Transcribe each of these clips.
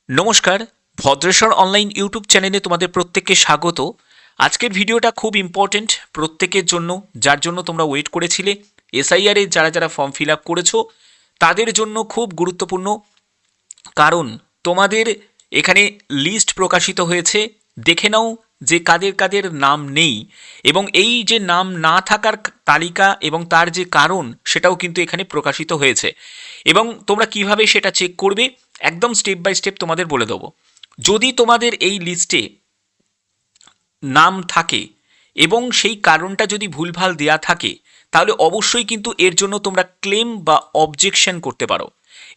নমস্কার, Bhadreswar online YouTube চ্যানেলে তোমাদের প্রত্যেককে স্বাগত। আজকের ভিডিওটা খুব ইম্পর্টেন্ট প্রত্যেকের জন্য, যার জন্য তোমরা ওয়েট করেছিলে। এসআইআর এর যারা যারা ফর্ম ফিল আপ করেছো তাদের জন্য খুব গুরুত্বপূর্ণ, কারণ তোমাদের এখানে লিস্ট প্রকাশিত হয়েছে। দেখে নাও যে কাদের কাদের নাম নেই, এবং এই যে নাম না থাকার তালিকা এবং তার যে কারণ সেটাও কিন্তু এখানে প্রকাশিত হয়েছে। এবং তোমরা কিভাবে সেটা চেক করবে একদম স্টেপ বাই স্টেপ তোমাদের বলে দেবো। যদি তোমাদের এই লিস্টে নাম থাকে এবং সেই কারণটা যদি ভুলভাল দেয়া থাকে, তাহলে অবশ্যই কিন্তু এর জন্য তোমরা ক্লেম বা অবজেকশন করতে পারো।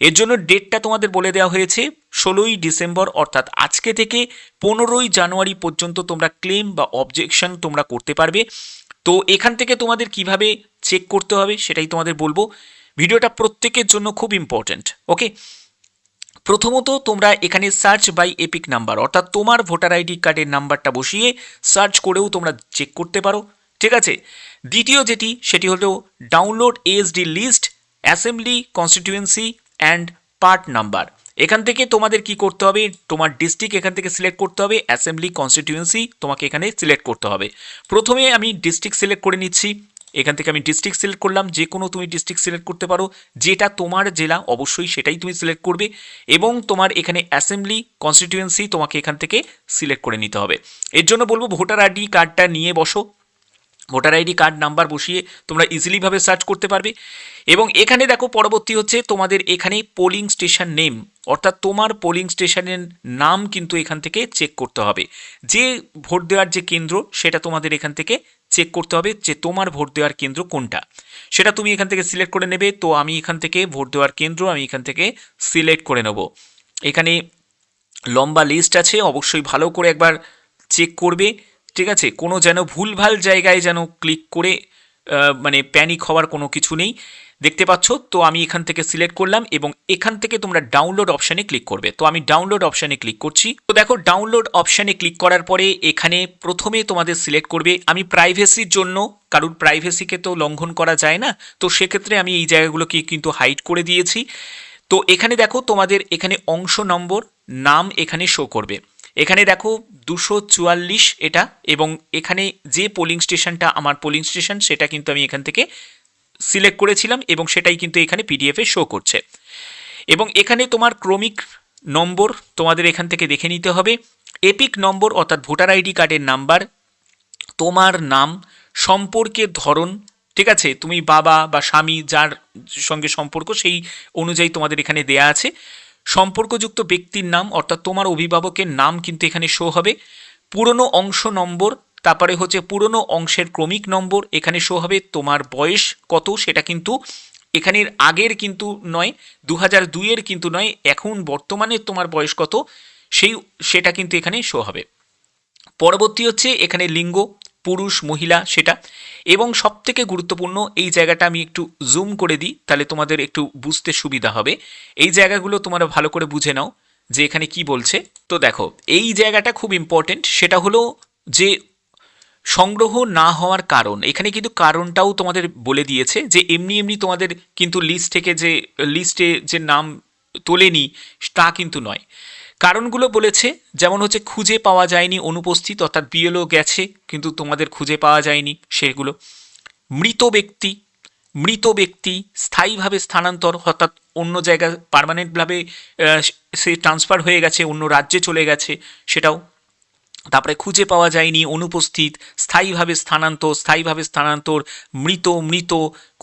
এর জন্য ডেটটা তোমাদের বলে দেওয়া হয়েছে 16ই ডিসেম্বর, অর্থাৎ আজকে থেকে 15ই জানুয়ারি পর্যন্ত তোমরা ক্লেম বা অবজেকশন তোমরা করতে পারবে। তো এখান থেকে তোমাদের কিভাবে চেক করতে হবে সেটাই তোমাদের বলবো। ভিডিওটা প্রত্যেকের জন্য খুব ইম্পর্ট্যান্ট। ওকে, প্রথমত তোমরা এখানে সার্চ বাই এপিক নাম্বার, অর্থাৎ তোমার ভোটার আইডি কার্ডের নাম্বারটা বসিয়ে সার্চ করেও তোমরা চেক করতে পারো। ঠিক আছে, দ্বিতীয় সেটি হলো download ASD list, assembly constituency and part number. এখান থেকে তোমাদের কি করতে হবে, তোমার ডিস্ট্রিক্ট এখান থেকে সিলেক্ট করতে হবে, অ্যাসেম্বলি কনস্টিটিউয়েন্সি তোমাকে এখানে সিলেক্ট করতে হবে। প্রথমে আমি ডিস্ট্রিক্ট সিলেক্ট করে নিচ্ছি। এখান থেকে আমি ডিস্ট্রিক্ট সিলেক্ট করলাম, যে কোনো তুমি ডিস্ট্রিক্ট সিলেক্ট করতে পারো, যেটা তোমার জেলা অবশ্যই সেটাই তুমি সিলেক্ট করবে। এবং তোমার এখানে অ্যাসেম্বলি কনস্টিটিউয়েন্সি তোমাকে এখান থেকে সিলেক্ট করে নিতে হবে। এর জন্য বলবো ভোটার আইডি কার্ডটা নিয়ে বসো। ভোটার আইডি কার্ড নাম্বার বসিয়ে তোমরা ইজিলিভাবে সার্চ করতে পারবে। এবং এখানে দেখো পরবর্তী হচ্ছে তোমাদের এখানে পোলিং স্টেশন নেম, অর্থাৎ তোমার পোলিং স্টেশনের নাম কিন্তু এখান থেকে চেক করতে হবে। যে ভোট দেওয়ার যে কেন্দ্র সেটা তোমাদের এখান থেকে চেক করতে হবে যে তোমার ভোট দেওয়ার কেন্দ্র কোনটা, সেটা তুমি এখান থেকে সিলেক্ট করে নেবে। তো আমি এখান থেকে ভোট দেওয়ার কেন্দ্র আমি এখান থেকে সিলেক্ট করে নেব। এখানে লম্বা লিস্ট আছে, অবশ্যই ভালো করে একবার চেক করবে। ঠিক আছে, কোনো যেন ভুলভাল জায়গায় যেন ক্লিক করে মানে প্যানিক হওয়ার কোনো কিছু নেই। দেখতে পাচ্ছ, তো আমি এখান থেকে সিলেক্ট করলাম এবং এখান থেকে তোমরা ডাউনলোড অপশানে ক্লিক করবে। তো আমি ডাউনলোড অপশানে ক্লিক করছি। তো দেখো ডাউনলোড অপশানে ক্লিক করার পরে এখানে প্রথমে তোমাদের সিলেক্ট করবে, আমি প্রাইভেসির জন্য, কারোর প্রাইভেসিকে তো লঙ্ঘন করা যায় না, তো সেক্ষেত্রে আমি এই জায়গাগুলোকে কিন্তু হাইড করে দিয়েছি। তো এখানে দেখো তোমাদের এখানে অংশ নম্বর নাম এখানে শো করবে। এখানে দেখো 244 এটা, এবং এখানে যে পোলিং স্টেশনটা আমার পোলিং স্টেশন সেটা কিন্তু আমি এখান থেকে সিলেক্ট করেছিলাম এবং সেটাই কিন্তু এখানে পিডিএফে শো করছে। এবং এখানে তোমার ক্রমিক নম্বর তোমাদের এখান থেকে দেখে নিতে হবে। এপিক নম্বর অর্থাৎ ভোটার আইডি কার্ডের নাম্বার, তোমার নাম, সম্পর্কের ধরন। ঠিক আছে, তুমি বাবা বা স্বামী যার সঙ্গে সম্পর্ক সেই অনুযায়ী তোমাদের এখানে দেয়া আছে। সম্পর্কযুক্ত ব্যক্তির নাম অর্থাৎ তোমার অভিভাবকের নাম কিন্তু এখানে শো হবে। পুরনো অংশ নম্বর, তারপরে হচ্ছে পুরনো অংশের ক্রমিক নম্বর এখানে শো হবে। তোমার বয়স কত সেটা কিন্তু এখানের আগের কিন্তু নয়, 2002-এর কিন্তু নয়, এখন বর্তমানে তোমার বয়স কত সেটা কিন্তু এখানে শো হবে। পরবর্তী হচ্ছে এখানে লিঙ্গ, পুরুষ মহিলা সেটা। এবং সবথেকে গুরুত্বপূর্ণ এই জায়গাটা আমি একটু জুম করে দিই, তাহলে তোমাদের একটু বুঝতে সুবিধা হবে। এই জায়গাগুলো তোমরা ভালো করে বুঝে নাও যে এখানে কি বলছে। তো দেখো এই জায়গাটা খুব ইম্পর্টেন্ট, সেটা হলো যে সংগ্রহ না হওয়ার কারণ। এখানে কিন্তু কারণটাও তোমাদের বলে দিয়েছে যে এমনি এমনি তোমাদের কিন্তু লিস্ট থেকে যে লিস্টে যে নাম তোলেনি তা কিন্তু নয়। কারণগুলো বলেছে, যেমন হচ্ছে খুঁজে পাওয়া যায়নি অনুপস্থিত, অর্থাৎ বিএলও গেছে কিন্তু তোমাদের খুঁজে পাওয়া যায়নি সেগুলো। মৃত ব্যক্তি স্থায়ীভাবে স্থানান্তর, অর্থাৎ অন্য জায়গায় পার্মানেন্টভাবে সে ট্রান্সফার হয়ে গেছে, অন্য রাজ্যে চলে গেছে সেটাও। তারপরে খুঁজে পাওয়া যায়নি অনুপস্থিত, স্থায়ীভাবে স্থানান্তর, মৃত,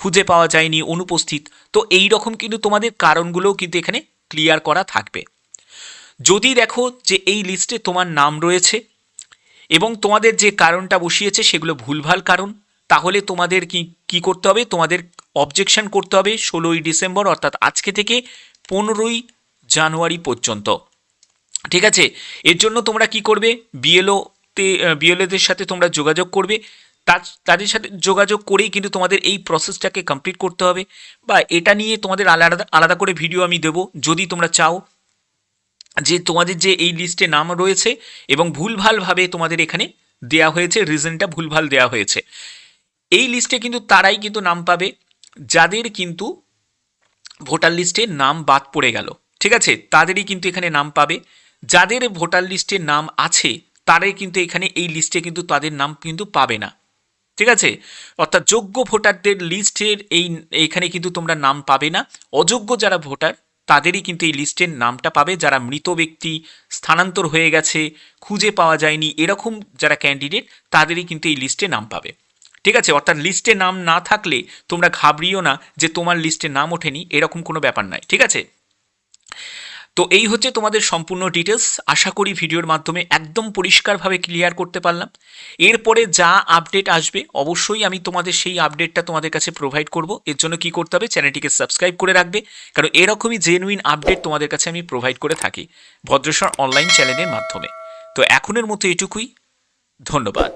খুঁজে পাওয়া যায়নি অনুপস্থিত। তো এই রকম কিন্তু তোমাদের কারণগুলোও কিন্তু এখানে ক্লিয়ার করা থাকবে। যদি দেখো যে এই লিস্টে তোমার নাম রয়েছে এবং তোমাদের যে কারণটা বসিয়েছে সেগুলো ভুলভাল কারণ, তাহলে তোমাদের কি করতে হবে, তোমাদের অবজেকশন করতে হবে 16ই ডিসেম্বর অর্থাৎ আজকে থেকে 15ই জানুয়ারি পর্যন্ত। ঠিক আছে, এর জন্য তোমরা কি করবে, বিএলওদের সাথে তোমরা যোগাযোগ করবে। তাদের সাথে যোগাযোগ করেই কিন্তু তোমাদের এই প্রসেসটাকে কমপ্লিট করতে হবে। বা এটা নিয়ে তোমাদের আলাদা আলাদা করে ভিডিও আমি দেবো, যদি তোমরা চাও যে তোমাদের যে এই লিস্টে নাম রয়েছে এবং ভুলভালভাবে তোমাদের এখানে দেয়া হয়েছে, রিজনটা ভুলভাল দেয়া হয়েছে। এই লিস্টে কিন্তু তারাই কিন্তু নাম পাবে যাদের কিন্তু ভোটার লিস্টে নাম বাদ পড়ে গেল। ঠিক আছে, তাদেরই কিন্তু এখানে নাম পাবে। যাদের ভোটার লিস্টে নাম আছে তারাই কিন্তু এখানে এই লিস্টে কিন্তু তাদের নাম কিন্তু পাবে না। ঠিক আছে, অর্থাৎ যোগ্য ভোটারদের লিস্টের এইখানে কিন্তু তোমরা নাম পাবে না। অযোগ্য যারা ভোটার তাদেরই কিন্তু এই লিস্টের নামটা পাবে, যারা মৃত ব্যক্তি, স্থানান্তর হয়ে গেছে, খুঁজে পাওয়া যায়নি, এরকম যারা ক্যান্ডিডেট তাদেরই কিন্তু এই লিস্টে নাম পাবে। ঠিক আছে, অর্থাৎ লিস্টে নাম না থাকলে তোমরা ঘাবড়িও না যে তোমার লিস্টে নাম ওঠেনি, এরকম কোনো ব্যাপার নয়। ঠিক আছে, তো এই হচ্ছে তোমাদের সম্পূর্ণ ডিটেলস। আশা করি ভিডিওর মাধ্যমে একদম পরিষ্কারভাবে ক্লিয়ার করতে পারলাম। এরপরে যা আপডেট আসবে অবশ্যই আমি তোমাদের সেই আপডেটটা তোমাদের কাছে প্রোভাইড করব। এর জন্য কি করতে হবে, চ্যানেলটিকে সাবস্ক্রাইব করে রাখবে, কারণ এরকমই জেনুইন আপডেট তোমাদের কাছে আমি প্রোভাইড করে থাকি ভদ্রেশ্বর অনলাইন চ্যানেলের মাধ্যমে। তো এখনের মতো এটুকুই, ধন্যবাদ।